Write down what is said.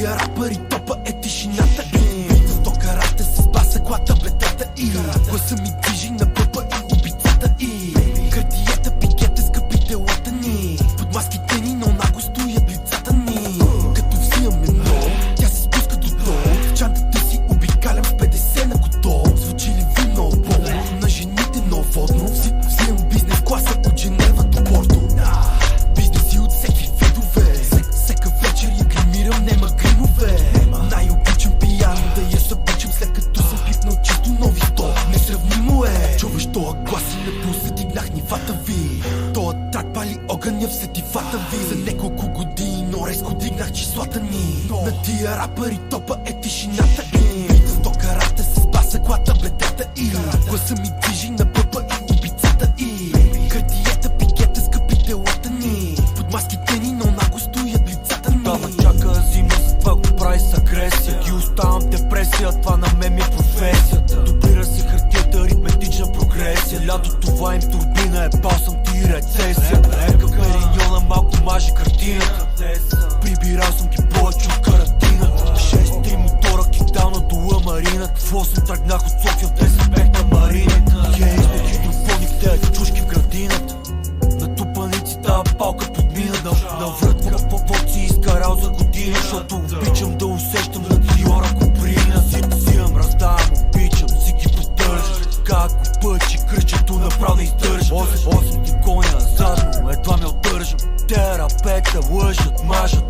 тия рапъри топа е тишината и в то карате с баса кла таблетата и гласа ми движи на пъпа и убийцата и картиета, пикета, скъпи телата ни под маските ни, но наго стоят лицата ни. Като взимам едно, тя се спуска до долу. В чантата си обикалям с 50 на кото. Звучи ли ви много болно? На жените новодно. Взимам бизнес класа от Женева до Порто. Бизнеси от всеки видове. Всека вечер я гримирам, нема гримове. Най-обичам пияно да я събичам, след като съм пипнал чисто нови сто. Несравнимо е. Чуваш тоя глас и на пулса дигнах нивата ви. Тоя трак пали огъня в сетивата ви. За няколко години, но резко дигнах числата ни. На тия рапъри топа е тишината и в то карате с баса кла таблетата и гласа ми движи на пъпа и убийцата и картиета, пикета, скъпи телата ни под маските ни, но наго стоят лицата ни. Това чака зима, затова го прави с агресия. Ги оставам депресия, това на мен ми е професията. Дублира си хартията, аритметична прогресия. Лято това им турбина е, пал съм ти рецесия. Ерка периньона малко мажи картината. Прибирал съм ги повече от карантината. 6-3 мотора, кидална до Ламарината. В 8 тръгнах от София, в 10 бех на Марината. Изме хидрофоните, чушки в градината. Натупаници тая палка подмина. Наврътвам какво си изкарал за година, защото обичам да усещам на Диора Куприна. Взимам, раздавам, обичам, си ги поддържам. Как пъчи, кръчето направо не издържам. 8 ти коня задно, едва ме отдържам. Терапета лъжат, мажат,